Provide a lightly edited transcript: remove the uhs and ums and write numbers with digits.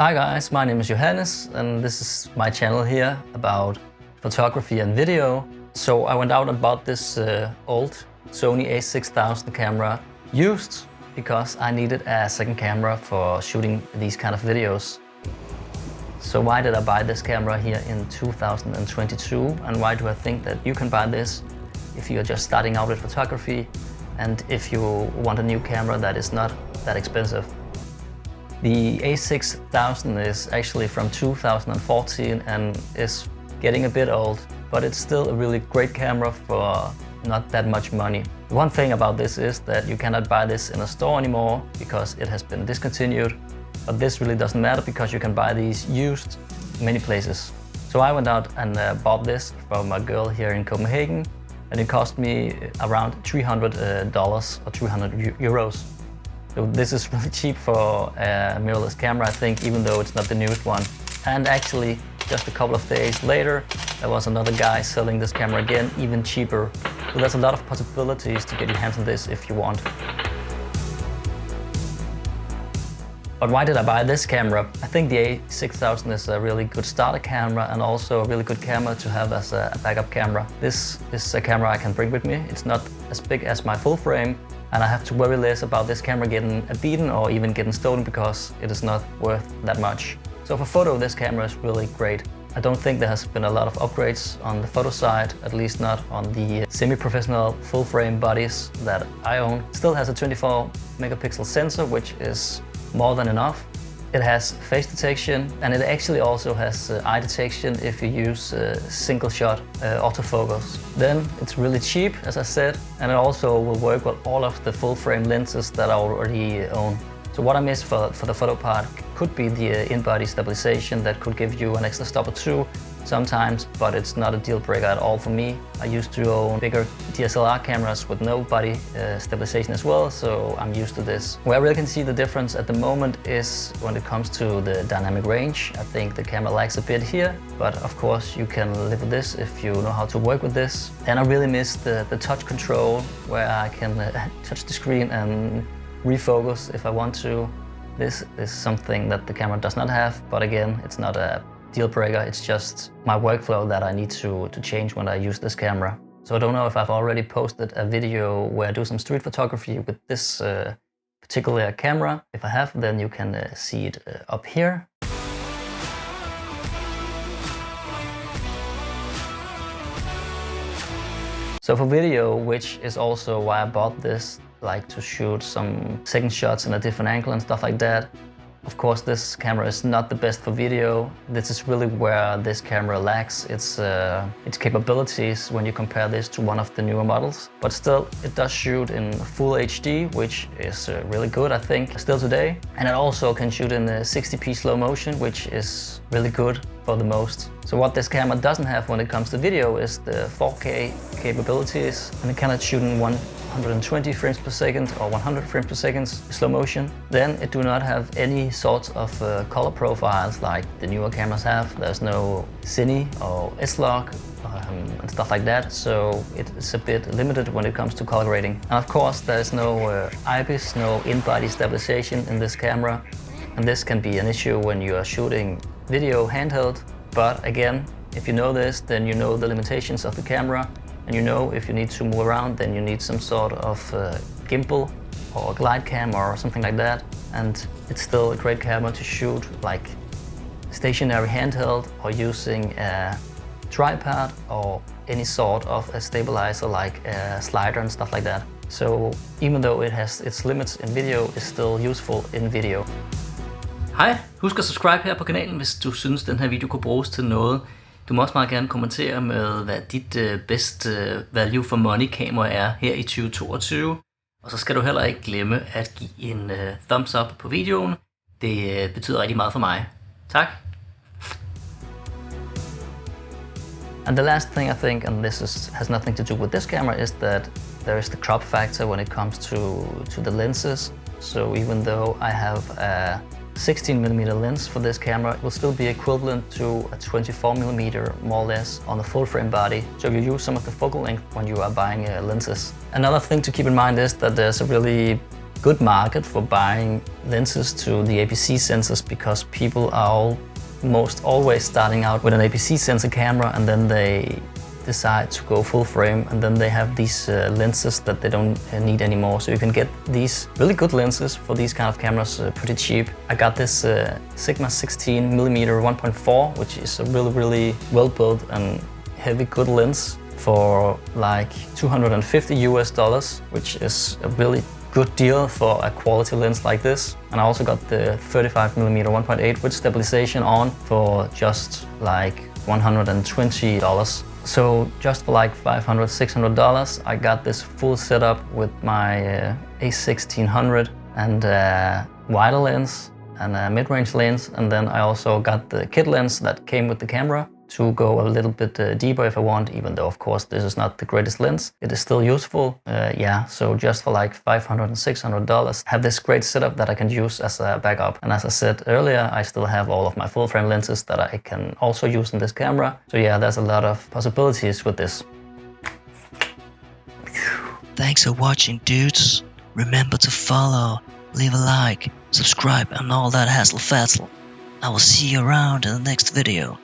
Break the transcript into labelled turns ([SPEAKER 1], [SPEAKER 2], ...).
[SPEAKER 1] Hi guys, my name is Johannes and this is my channel here about photography and video. So I went out and bought this old Sony a6000 camera used because I needed a second camera for shooting these kind of videos. So why did I buy this camera here in 2022 and why do I think that you can buy this if you're just starting out with photography and if you want a new camera that is not that expensive? The a6000 is actually from 2014 and is getting a bit old, but it's still a really great camera for not that much money. One thing about this is that you cannot buy this in a store anymore because it has been discontinued, but this really doesn't matter because you can buy these used many places. So I went out and bought this from a girl here in Copenhagen and it cost me around $300 or 300 euros. So this is really cheap for a mirrorless camera, I think, even though it's not the newest one. And actually, just a couple of days later, there was another guy selling this camera again, even cheaper. So there's a lot of possibilities to get your hands on this if you want. But why did I buy this camera? I think the a6000 is a really good starter camera and also a really good camera to have as a backup camera. This is a camera I can bring with me. It's not as big as my full frame, and I have to worry less about this camera getting beaten or even getting stolen because it is not worth that much. So for photo, this camera is really great. I don't think there has been a lot of upgrades on the photo side, at least not on the semi-professional full frame bodies that I own. It still has a 24 megapixel sensor, which is more than enough. It has face detection and it actually also has eye detection if you use single shot autofocus. Then it's really cheap, as I said, and it also will work with all of the full frame lenses that I already own. So what I miss for the photo part could be the in-body stabilization that could give you an extra stop or two sometimes, but it's not a deal breaker at all for me. I used to own bigger DSLR cameras with no body stabilization as well, so I'm used to this. Where I really can see the difference at the moment is when it comes to the dynamic range. I think the camera lags a bit here, but of course you can live with this if you know how to work with this. And I really miss the touch control where I can touch the screen and refocus if I want to. This is something that the camera does not have, but again, it's not a deal breaker, it's just my workflow that I need to change when I use this camera. So I don't know if I've already posted a video where I do some street photography with this particular camera. If I have, then you can see it up here. So for video, which is also why I bought this, like to shoot some second shots in a different angle and stuff like that. Of course, this camera is not the best for video. This is really where this camera lacks its capabilities when you compare this to one of the newer models. But still, it does shoot in full HD, which is really good, I think, still today. And it also can shoot in 60p slow motion, which is really good for the most. So what this camera doesn't have when it comes to video is the 4K capabilities, and it cannot shoot in 120 frames per second or 100 frames per second slow motion. Then it do not have any sort of color profiles like the newer cameras have. There's no Cine or S-Log and stuff like that, so it's a bit limited when it comes to color grading. And of course there's no IBIS, no in-body stabilization in this camera, and this can be an issue when you are shooting video handheld. But again, if you know this, then you know the limitations of the camera, and you know if you need to move around, then you need some sort of gimbal or glide cam or something like that. And it's still a great camera to shoot like stationary handheld or using a tripod or any sort of a stabilizer like a slider and stuff like that. So even though it has its limits in video, it's still useful in video.
[SPEAKER 2] Hej, husk at subscribe her på kanalen, hvis du synes den her video kunne bruges til noget. Du må også meget gerne kommentere med, hvad dit best value for money kamera er her i 2022. Og så skal du heller ikke glemme at give en thumbs up på videoen. Det betyder rigtig meget for mig. Tak.
[SPEAKER 1] And the last thing I think, and this has nothing to do with this camera, is that there is the crop factor when it comes to the lenses. So even though I have a 16mm lens for this camera, it will still be equivalent to a 24mm more or less on the full frame body. So you use some of the focal length when you are buying lenses. Another thing to keep in mind is that there's a really good market for buying lenses to the APC sensors, because people are almost always starting out with an APC sensor camera and then they decide to go full frame, and then they have these lenses that they don't need anymore. So you can get these really good lenses for these kind of cameras pretty cheap. I got this Sigma 16mm 1.4, which is a really well built and heavy good lens for like $250 US, which is a really good deal for a quality lens like this. And I also got the 35mm 1.8 with stabilization on for just like $120. So just for like $500, $600, I got this full setup with my a6000 and wider lens and a mid-range lens, and then I also got the kit lens that came with the camera to go a little bit deeper if I want, even though of course this is not the greatest lens. It is still useful. Yeah, so just for like $500 and $600, have this great setup that I can use as a backup. And as I said earlier, I still have all of my full frame lenses that I can also use in this camera. So yeah, there's a lot of possibilities with this.
[SPEAKER 3] Thanks for watching, dudes. Remember to follow, leave a like, subscribe and all that hassle-fassle. I will see you around in the next video.